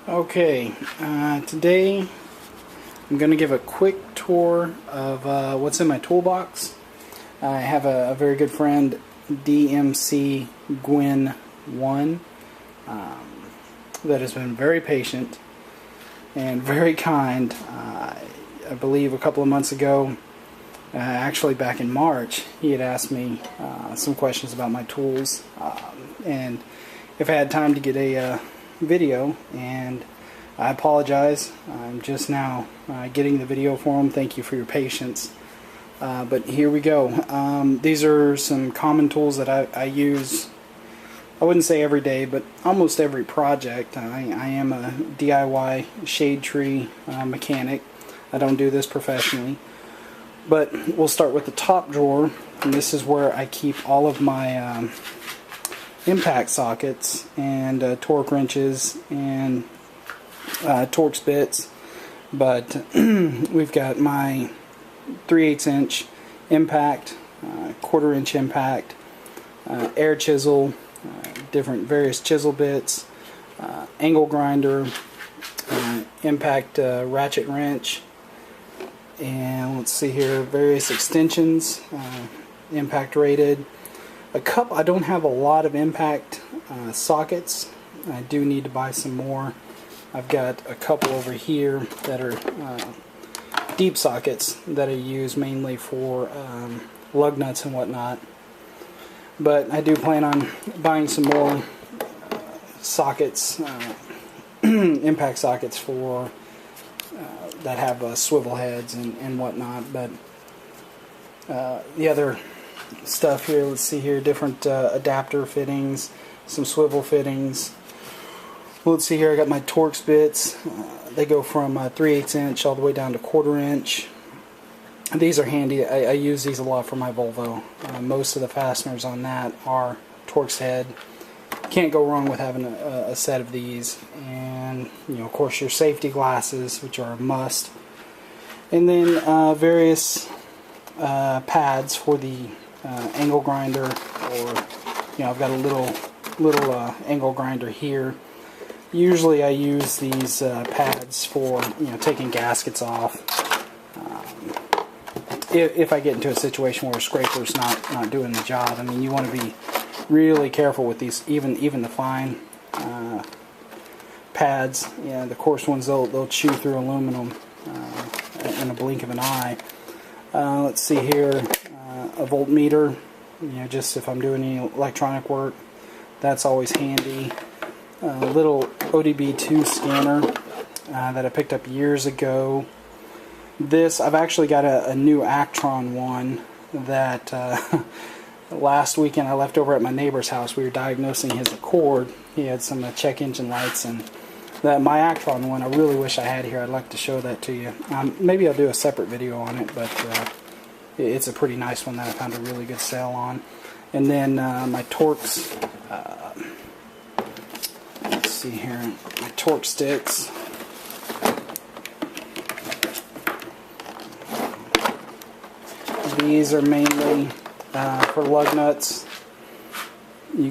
Okay, today I'm going to give a quick tour of what's in my toolbox. I have a very good friend, dmcguinn1, that has been very patient and very kind. I believe a couple of months ago, actually back in March, he had asked me some questions about my tools, and if I had time to get a video, and I apologize. I'm just now getting the video for him. Thank you for your patience. But here we go. These are some common tools that I use. I wouldn't say every day, but almost every project. I am a DIY shade tree mechanic. I don't do this professionally. But we'll start with the top drawer, and this is where I keep all of my impact sockets and torque wrenches and Torx bits. But we've got my 3/8 inch impact, 1/4 inch impact, air chisel, different various chisel bits, angle grinder, impact ratchet wrench, and let's see here, various extensions, impact rated. I don't have a lot of impact sockets. I do need to buy some more. I've got a couple over here that are deep sockets that I use mainly for lug nuts and whatnot. But I do plan on buying some more sockets, impact sockets for that have swivel heads and whatnot. But the other stuff here, let's see here, different adapter fittings, some swivel fittings. Let's see here, I got my Torx bits. They go from 3/8 inch all the way down to 1/4 inch. These are handy. I use these a lot for my Volvo. Most of the fasteners on that are Torx head. Can't go wrong with having a set of these. And of course, your safety glasses, which are a must. And then various pads for the angle grinder, or I've got a little angle grinder here. Usually I use these pads for taking gaskets off. If I get into a situation where a scraper's not doing the job, I mean, you want to be really careful with these, even the fine pads. The coarse ones, they'll chew through aluminum in a blink of an eye. Let's see here, a voltmeter. Just if I'm doing any electronic work, that's always handy. A little ODB2 scanner that I picked up years ago. This, I've actually got a new Actron one that last weekend I left over at my neighbor's house. We were diagnosing his Accord. He had some check engine lights, and my Actron one, I really wish I had here. I'd like to show that to you. Maybe I'll do a separate video on it, but it's a pretty nice one that I found a really good sale on. And then my Torx, let's see here, my Torx sticks. These are mainly for lug nuts. You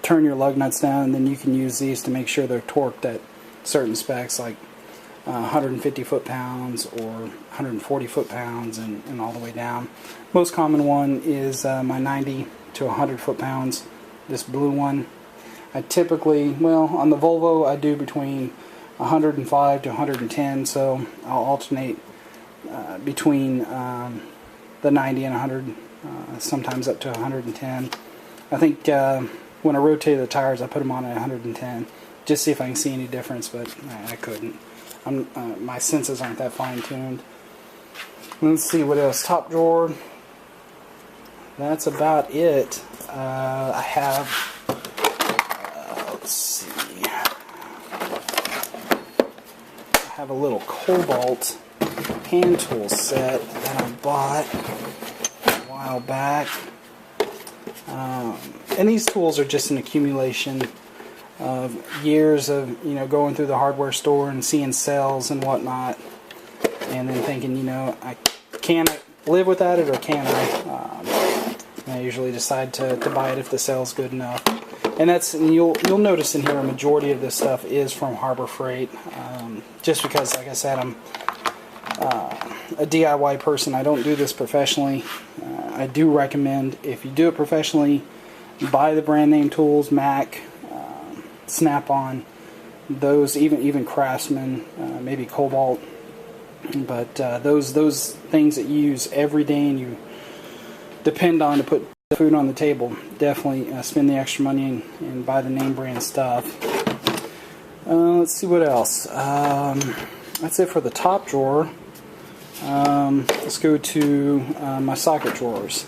turn your lug nuts down, and then you can use these to make sure they're torqued at certain specs, like 150 foot-pounds or 140 foot-pounds, and all the way down. Most common one is my 90 to 100 foot-pounds, this blue one. I typically, on the Volvo, I do between 105 to 110, so I'll alternate between the 90 and 100, sometimes up to 110. I think when I rotate the tires, I put them on at 110, just see if I can see any difference, but I couldn't. My senses aren't that fine-tuned. Let's see what else. Top drawer. That's about it. I have, let's see, I have a little Cobalt hand tool set that I bought a while back. And these tools are just an accumulation of years of going through the hardware store and seeing sales and whatnot, and then thinking, can I live without it or can I? I usually decide to buy it if the sale's good enough. And you'll notice in here a majority of this stuff is from Harbor Freight, just because, like I said, I'm a DIY person. I don't do this professionally. I do recommend, if you do it professionally, buy the brand name tools, Mac, Snap-on, those, even Craftsman, maybe Cobalt. But those things that you use every day and you depend on to put food on the table, definitely spend the extra money and buy the name brand stuff. Let's see what else. That's it for the top drawer. Let's go to my socket drawers.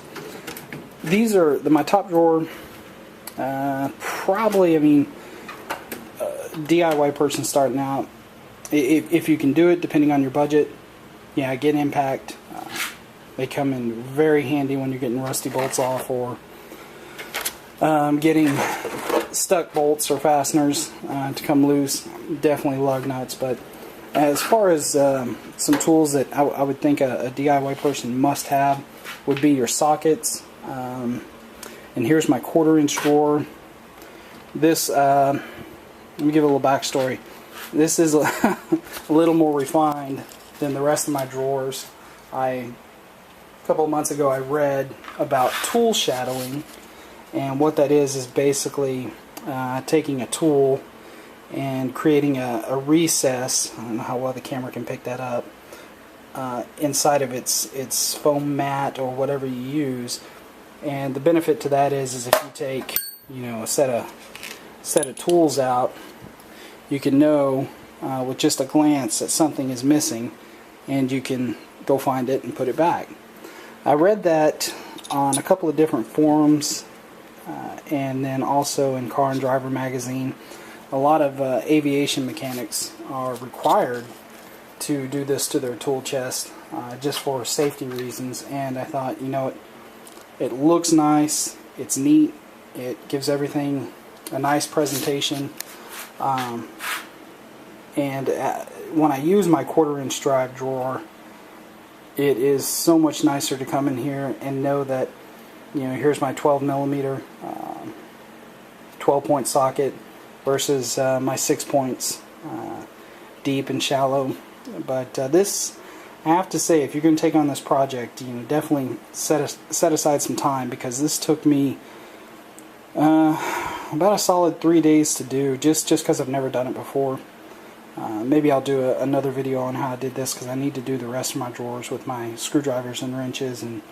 These are my top drawer. Probably, I mean, DIY person starting out, if you can do it, depending on your budget, yeah, get Impact. They come in very handy when you're getting rusty bolts off, or getting stuck bolts or fasteners to come loose. Definitely lug nuts. But as far as some tools that I would think a DIY person must have would be your sockets. And here's my 1/4-inch drawer. This, let me give a little backstory. This is a little more refined than the rest of my drawers. A couple of months ago I read about tool shadowing, and what that is basically taking a tool and creating a recess. I don't know how well the camera can pick that up, inside of its foam mat or whatever you use. And the benefit to that is if you take, you know, a set of tools out, you can know with just a glance that something is missing, and you can go find it and put it back. I read that on a couple of different forums, and then also in Car and Driver magazine. A lot of aviation mechanics are required to do this to their tool chest, just for safety reasons. And I thought, you know, it looks nice, it's neat, it gives everything a nice presentation. And when I use my 1/4-inch drive drawer, it is so much nicer to come in here and know that, you know, here's my 12mm 12-point socket versus my 6 points, deep and shallow. But this, I have to say, if you're going to take on this project, you know, definitely set aside some time, because this took me about a solid 3 days to do, just because I've never done it before. Maybe I'll do another video on how I did this, because I need to do the rest of my drawers with my screwdrivers and wrenches and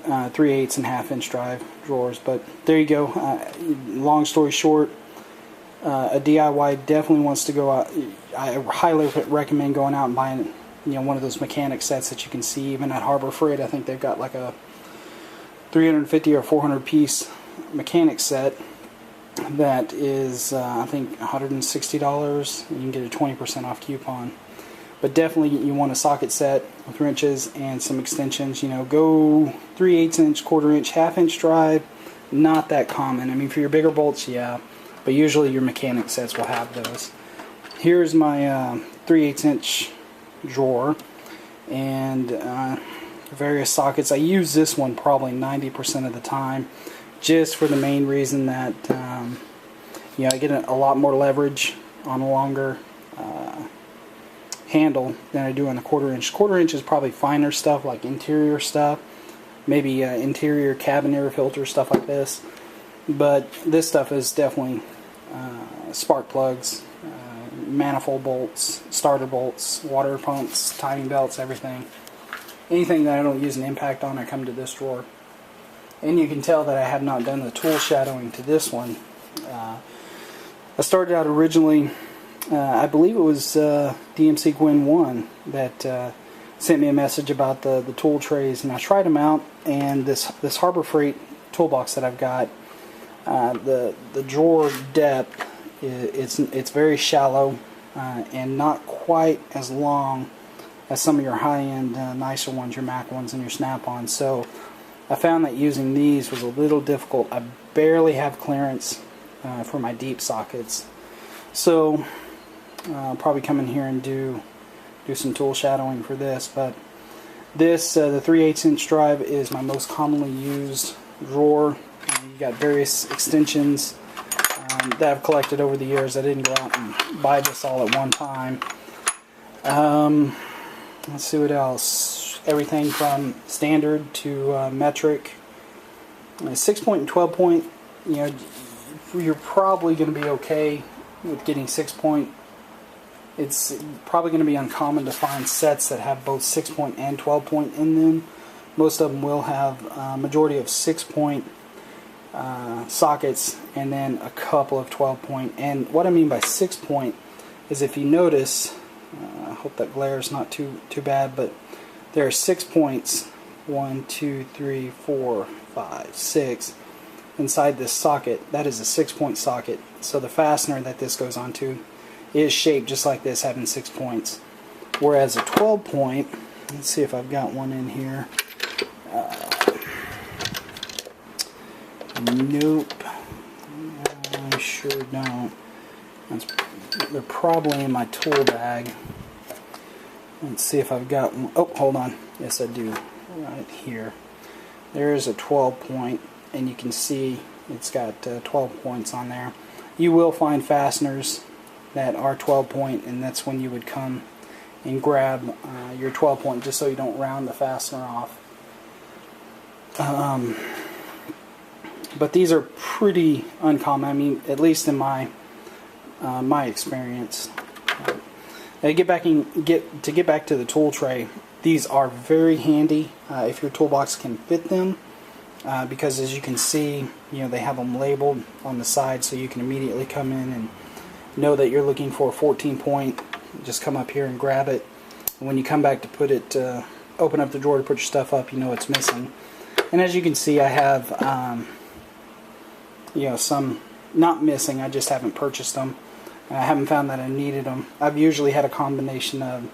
3/8 and 1/2-inch drive drawers. But there you go. Long story short, a DIY definitely wants to go out. I highly recommend going out and buying, you know, one of those mechanic sets that you can see even at Harbor Freight. I think they've got like a 350 or 400 piece mechanic set that is I think $160. You can get a 20% off coupon. But definitely you want a socket set with wrenches and some extensions. You know, go 3/8-inch, 1/4-inch, 1/2-inch drive. Not that common. I mean, for your bigger bolts, yeah, but usually your mechanic sets will have those. Here's my 3/8-inch drawer and various sockets. I use this one probably 90% of the time, just for the main reason that you know, I get a lot more leverage on a longer handle than I do on the 1/4-inch. 1/4-inch is probably finer stuff, like interior stuff, maybe interior cabin air filter, stuff like this. But this stuff is definitely spark plugs, manifold bolts, starter bolts, water pumps, timing belts, everything. Anything that I don't use an impact on, I come to this drawer. And you can tell that I have not done the tool shadowing to this one. I started out originally, I believe it was dmcguinn1 that sent me a message about the tool trays, and I tried them out. And this Harbor Freight toolbox that I've got, the drawer depth, it's very shallow and not quite as long as some of your high-end nicer ones, your Mac ones and your Snap-ons. So I found that using these was a little difficult. I barely have clearance for my deep sockets. So I'll probably come in here and do some tool shadowing for this. But this, the 3/8-inch drive, is my most commonly used drawer. You got various extensions that I've collected over the years. I didn't go out and buy this all at one time. Let's see what else. Everything from standard to metric. 6-point and 12-point, you know, you're probably going to be okay with getting 6-point. It's probably going to be uncommon to find sets that have both 6-point and 12-point in them. Most of them will have a majority of 6-point sockets and then a couple of 12-point. And what I mean by 6-point is, if you notice, I hope that glare is not too bad, but there are 6 points, 1, 2, 3, 4, 5, 6 inside this socket. That is a 6-point socket. So the fastener that this goes onto is shaped just like this, having 6 points. Whereas a 12-point, let's see if I've got one in here. Nope, I sure don't. They're probably in my tool bag. Let's see if I've got one. Oh, hold on. Yes, I do. Right here. There's a 12-point, and you can see it's got 12 points on there. You will find fasteners that are 12-point, and that's when you would come and grab your 12-point, just so you don't round the fastener off. But these are pretty uncommon. I mean, at least in my experience. To get back to the tool tray, these are very handy if your toolbox can fit them, because as you can see, you know, they have them labeled on the side, so you can immediately come in and know that you're looking for a 14-point. Just come up here and grab it. And when you come back to put it, open up the drawer to put your stuff up, you know it's missing. And as you can see, I have you know, some not missing. I just haven't purchased them. I haven't found that I needed them. I've usually had a combination of,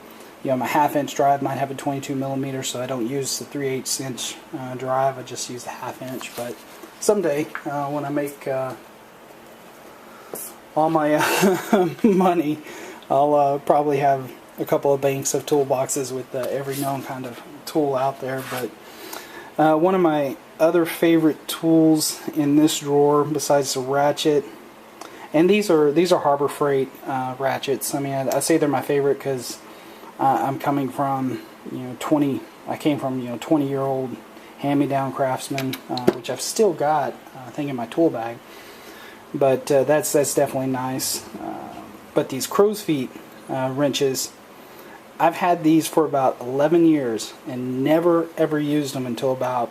you know, my 1/2-inch drive might have a 22mm, so I don't use the 3/8-inch drive. I just use the 1/2-inch. But someday, when I make all my money, I'll probably have a couple of banks of toolboxes with every known kind of tool out there. But one of my other favorite tools in this drawer, besides the ratchet, and these are Harbor Freight ratchets. I mean, I say they're my favorite because I'm coming from, you know, I came from, you know, 20-year-old hand-me-down Craftsman, which I've still got, I think, in my tool bag. But that's definitely nice. But these crow's feet wrenches, I've had these for about 11 years and never ever used them until about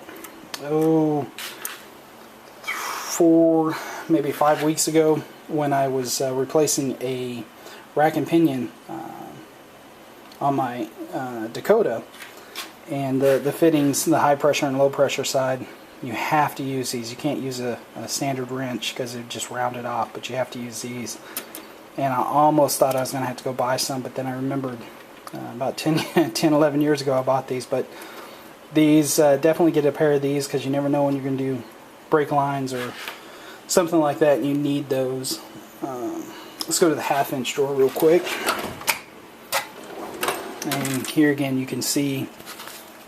4, maybe 5 weeks ago, when I was replacing a rack and pinion on my Dakota. And the fittings, the high pressure and low pressure side, you have to use these. You can't use a standard wrench because it just round it off, but you have to use these. And I almost thought I was going to have to go buy some, but then I remembered about 10, 11 years ago I bought these. But these, definitely get a pair of these, because you never know when you're going to do brake lines or something like that, and you need those. Let's go to the 1/2-inch drawer real quick. And here again you can see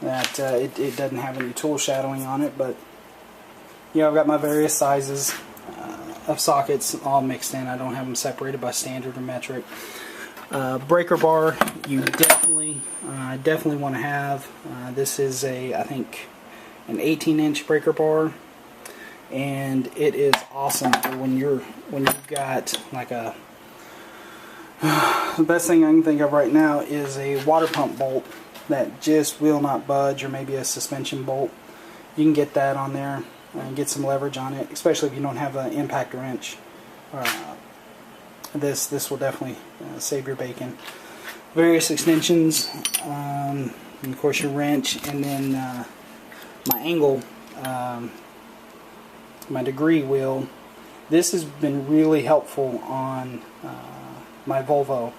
that it doesn't have any tool shadowing on it, but you know, I've got my various sizes of sockets all mixed in. I don't have them separated by standard or metric. Breaker bar, you definitely want to have. This is I think an 18-inch breaker bar, and it is awesome for when you've got like a the best thing I can think of right now is a water pump bolt that just will not budge, or maybe a suspension bolt. You can get that on there and get some leverage on it, especially if you don't have an impact wrench. This will definitely save your bacon. Various extensions, and of course your wrench, and then my angle, my degree wheel. This has been really helpful on my Volvo,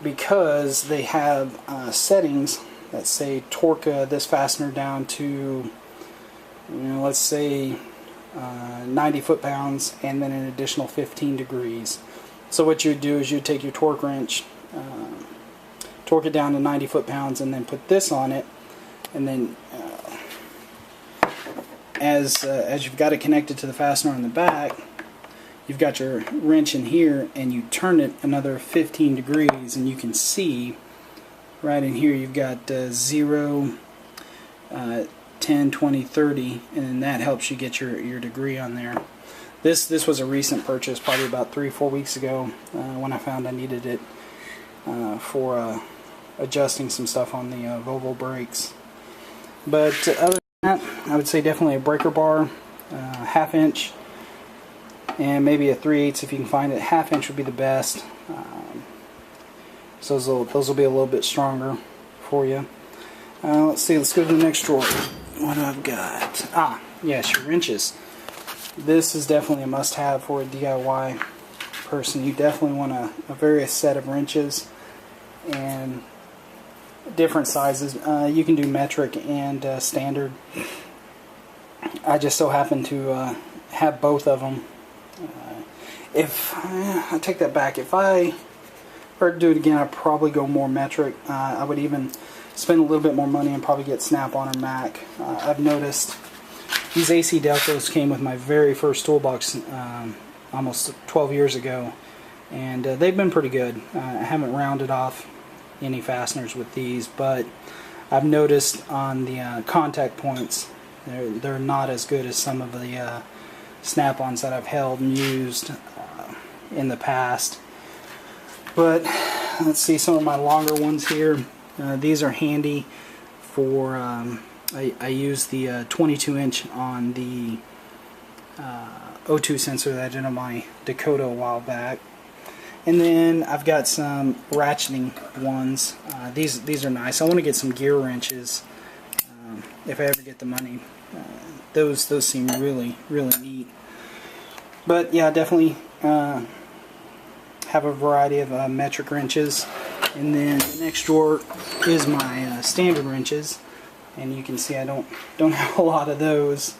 because they have settings that say torque this fastener down to, you know, let's say 90 foot-pounds, and then an additional 15 degrees. So what you would do is you take your torque wrench, torque it down to 90 foot-pounds, and then put this on it, and then as you've got it connected to the fastener on the back, you've got your wrench in here and you turn it another 15 degrees, and you can see right in here you've got 0, 10, 20, 30, and then that helps you get your degree on there. This was a recent purchase, probably about 3-4 weeks ago, when I found I needed it for adjusting some stuff on the Volvo brakes. But other than that, I would say definitely a breaker bar, 1/2 inch, and maybe a 3/8 if you can find it. 1/2 inch would be the best. So those will be a little bit stronger for you. Let's see, let's go to the next drawer. What do I've got? Yes, your wrenches. This is definitely a must-have for a DIY person. You definitely want a various set of wrenches and different sizes. You can do metric and standard. I just so happen to have both of them. I take that back. If I were to do it again, I'd probably go more metric. I would even spend a little bit more money and probably get Snap-on or Mac. I've noticed these AC Delcos came with my very first Toolbox almost 12 years ago, and they've been pretty good. I haven't rounded off any fasteners with these, but I've noticed on the contact points they're not as good as some of the Snap-ons that I've held and used in the past. But let's see some of my longer ones here. These are handy for I use the 22-inch on the O2 sensor that I did on my Dakota a while back. And then I've got some ratcheting ones. These are nice. I want to get some gear wrenches if I ever get the money. Those seem really neat. But yeah, definitely have a variety of metric wrenches. And then the next drawer is my standard wrenches, and you can see I don't have a lot of those.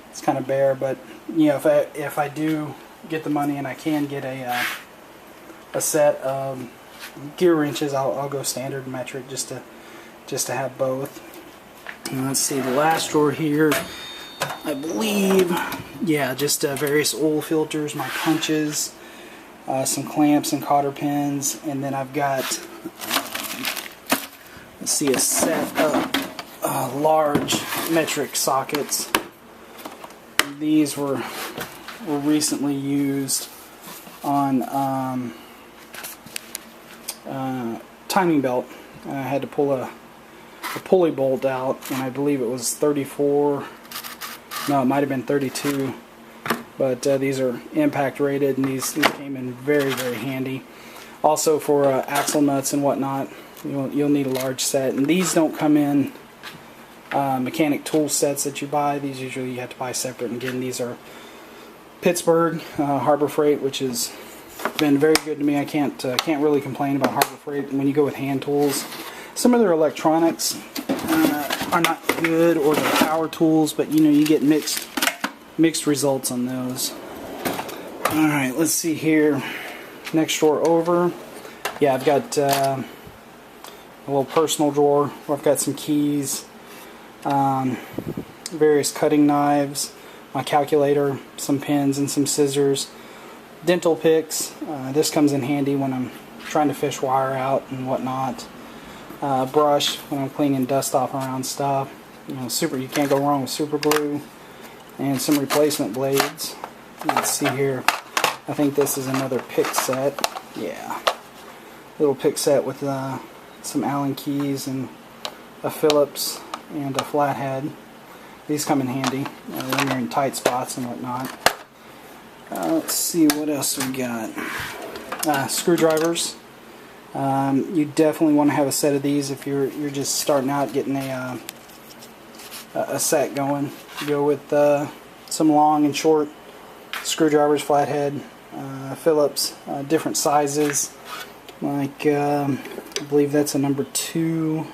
It's kind of bare, but you know, if I do get the money and I can get a set of gear wrenches, I'll go standard and metric just to have both. And let's see, the last drawer here, I believe, yeah, just various oil filters, my punches, some clamps and cotter pins, and then I've got let's see, a set of large metric sockets. These were recently used on timing belt. I had to pull a pulley bolt out, and I believe it was 34. No, it might have been 32. But these are impact rated, and these came in very handy. Also for axle nuts and whatnot, you'll need a large set. And these don't come in mechanic tool sets that you buy. These usually you have to buy separate. And again, these are Pittsburgh Harbor Freight, which has been very good to me. I can't really complain about Harbor Freight. When you go with hand tools, some of their electronics are not good, or their power tools, but you know, you get mixed results on those. Alright, let's see here. Next drawer over. Yeah, I've got a little personal drawer where I've got some keys, various cutting knives, my calculator, some pens and some scissors, dental picks. This comes in handy when I'm trying to fish wire out and whatnot. Brush when I'm cleaning dust off around stuff. You know, you can't go wrong with super glue. And some replacement blades. Let's see here. I think this is another pick set. Yeah. Little pick set with some Allen keys and a Phillips and a flathead. These come in handy when you're in tight spots and whatnot. Let's see what else we got. Screwdrivers. You definitely want to have a set of these if you're just starting out getting a set going. Go with some long and short screwdrivers, flathead, Phillips, different sizes. Like I believe that's a number 2,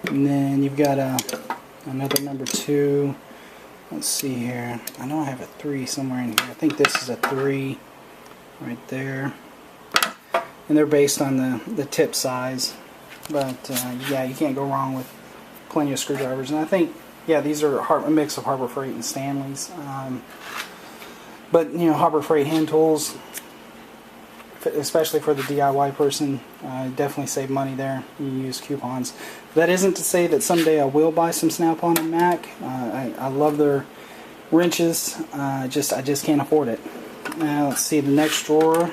and then you've got another number 2. Let's see here. I know I have a 3 somewhere in here. I think this is a 3 right there. And they're based on the tip size. But yeah, you can't go wrong with plenty of screwdrivers. And I think, yeah, these are a mix of Harbor Freight and Stanley's. But you know, Harbor Freight hand tools, especially for the DIY person, definitely save money there. You use coupons. That isn't to say that someday I will buy some Snap-on and Mac. I love their wrenches. I just can't afford it. Now let's see the next drawer.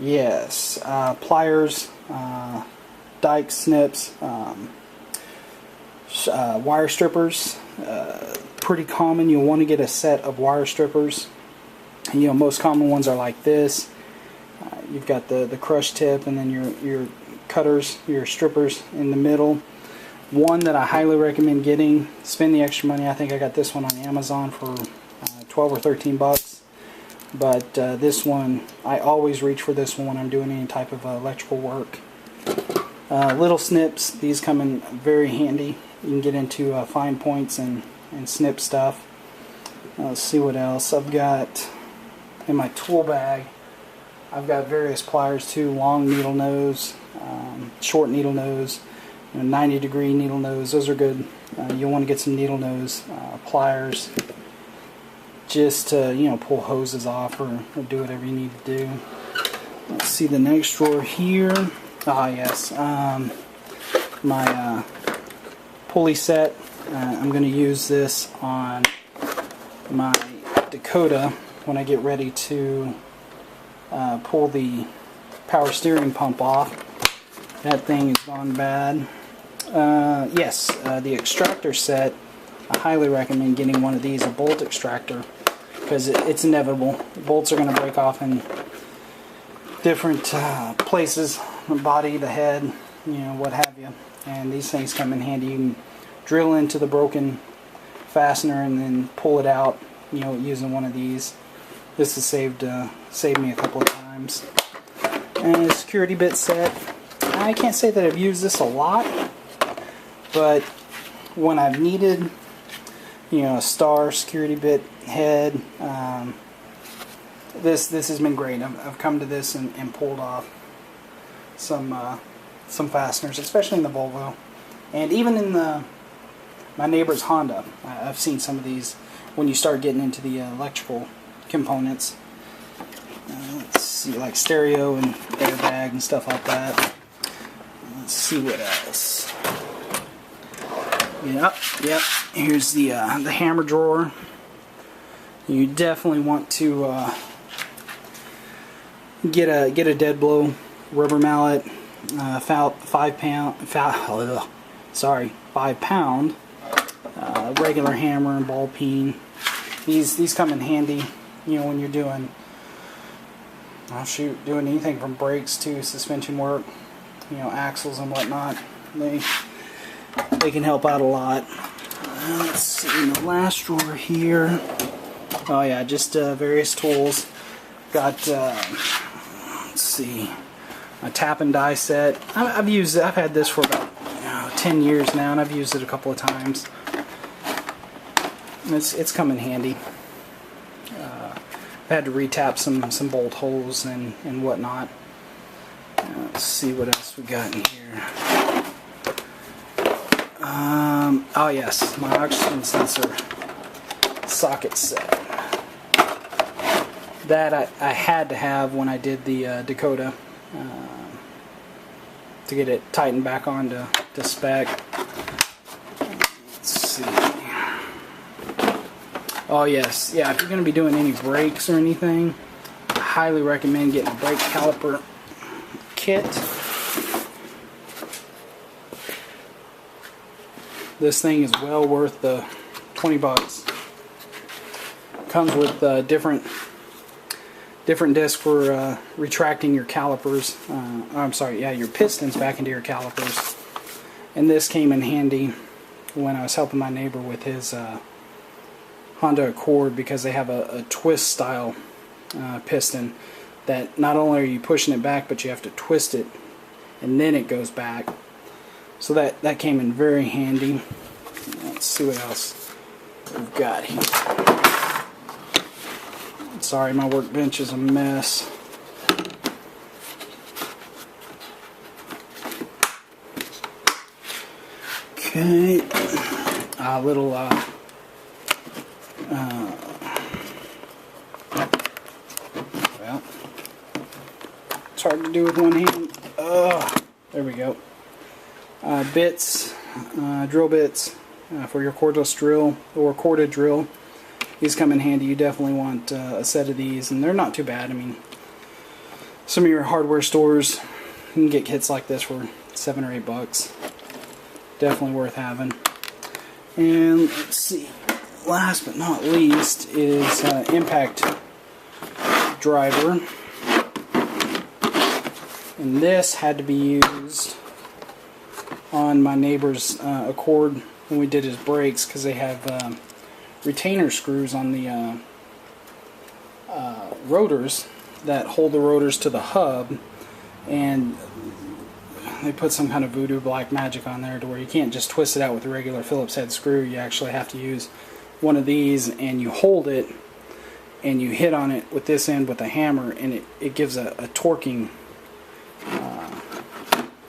Yes, pliers, dikes, snips, wire strippers. Pretty common. You'll want to get a set of wire strippers. And, you know, most common ones are like this. You've got the crush tip, and then your cutters, your strippers in the middle. One that I highly recommend getting, spend the extra money. I think I got this one on Amazon for 12 or 13 bucks. But this one, I always reach for this one when I'm doing any type of electrical work. Little snips, these come in very handy. You can get into fine points and snip stuff. Let's see what else I've got in my tool bag. I've got various pliers too, long needle nose, short needle nose, 90-degree needle nose. Those are good. You'll want to get some needle nose pliers just to, you know, pull hoses off or do whatever you need to do. Let's see the next drawer here. Ah, yes, my pulley set. I'm going to use this on my Dakota when I get ready to pull the power steering pump off. That thing has gone bad. Yes, the extractor set, I highly recommend getting one of these, a bolt extractor, because it's inevitable. The bolts are going to break off in different places, the body, the head, you know, what have you. And these things come in handy. You can drill into the broken fastener and then pull it out, you know, using one of these. This has saved me a couple of times. And a security bit set. I can't say that I've used this a lot, but when I've needed, you know, a star security bit head, this has been great. I've come to this and pulled off some fasteners, especially in the Volvo, and even in my neighbor's Honda. I've seen some of these when you start getting into the electrical components. Let's see, like stereo and airbag and stuff like that. Let's see what else. Yep. Here's the hammer drawer. You definitely want to get a dead blow rubber mallet, 5 pound regular hammer and ball peen. These come in handy, you know, when you're doing anything from brakes to suspension work, you know, axles and whatnot. They can help out a lot. Let's see, in the last drawer here. Oh yeah, just various tools. Got let's see, a tap and die set. I've had this for about 10 years now, and I've used it a couple of times. It's come in handy. I had to retap some bolt holes and whatnot. Let's see what else we got in here. Oh yes, my oxygen sensor socket set. That I had to have when I did the Dakota to get it tightened back on to spec. Let's see. Oh yes, yeah, if you're going to be doing any brakes or anything, I highly recommend getting a brake caliper kit. This thing is well worth the 20 bucks. Comes with different discs for retracting your calipers. Your pistons back into your calipers. And this came in handy when I was helping my neighbor with his Honda Accord, because they have a twist style piston that not only are you pushing it back, but you have to twist it and then it goes back. So that came in very handy. Let's see what else we've got here. Sorry, my workbench is a mess. Okay, a little hard to do with one hand. There we go. Bits, drill bits for your cordless drill or corded drill. These come in handy. You definitely want a set of these, and they're not too bad. I mean, some of your hardware stores, you can get kits like this for $7 or $8. Definitely worth having. And let's see, last but not least is impact driver. And this had to be used on my neighbor's Accord when we did his brakes, because they have retainer screws on the rotors that hold the rotors to the hub, and they put some kind of voodoo black magic on there to where you can't just twist it out with a regular Phillips head screw. You actually have to use one of these, and you hold it and you hit on it with this end with a hammer, and it gives a torquing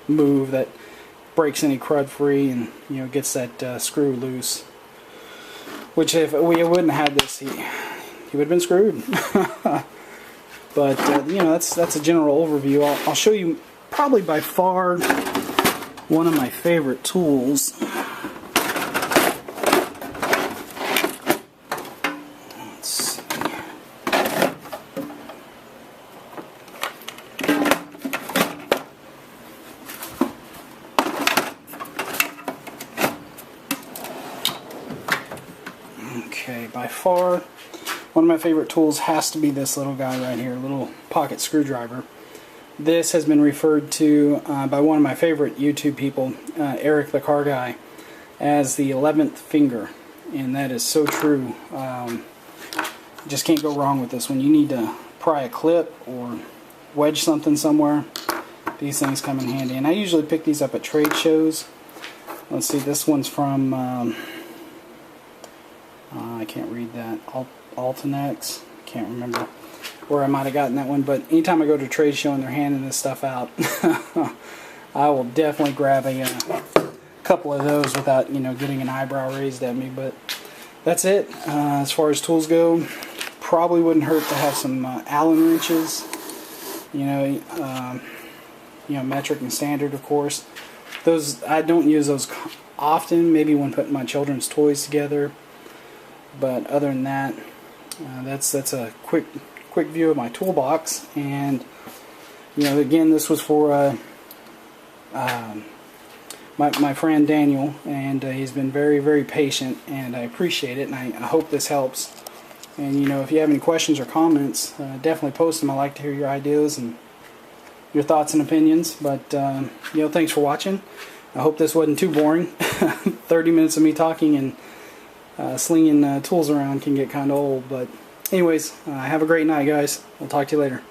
move that breaks any crud free, and gets that screw loose. Which if we wouldn't have had this, he would have been screwed. But that's a general overview. I'll show you probably by far one of my favorite tools. Let's see. Okay, by far one of my favorite tools has to be this little guy right here, little pocket screwdriver. This has been referred to by one of my favorite YouTube people, Eric the Car Guy, as the 11th finger, and that is so true. Just can't go wrong with this one. You need to pry a clip or wedge something somewhere. These things come in handy, and I usually pick these up at trade shows. Let's see, this one's from I can't read that. Altinex. Can't remember where I might have gotten that one, but anytime I go to a trade show and they're handing this stuff out, I will definitely grab a couple of those without getting an eyebrow raised at me. But that's it. As far as tools go, probably wouldn't hurt to have some Allen wrenches. Metric and standard, of course. Those I don't use those often. Maybe when putting my children's toys together. But other than that, that's a quick view of my toolbox. And again, this was for my friend Daniel, and he's been very, very patient, and I appreciate it, and I hope this helps. And if you have any questions or comments, definitely post them. I like to hear your ideas and your thoughts and opinions. But thanks for watching. I hope this wasn't too boring. 30 minutes of me talking and slinging tools around can get kind of old. But anyways, have a great night, guys. We'll talk to you later.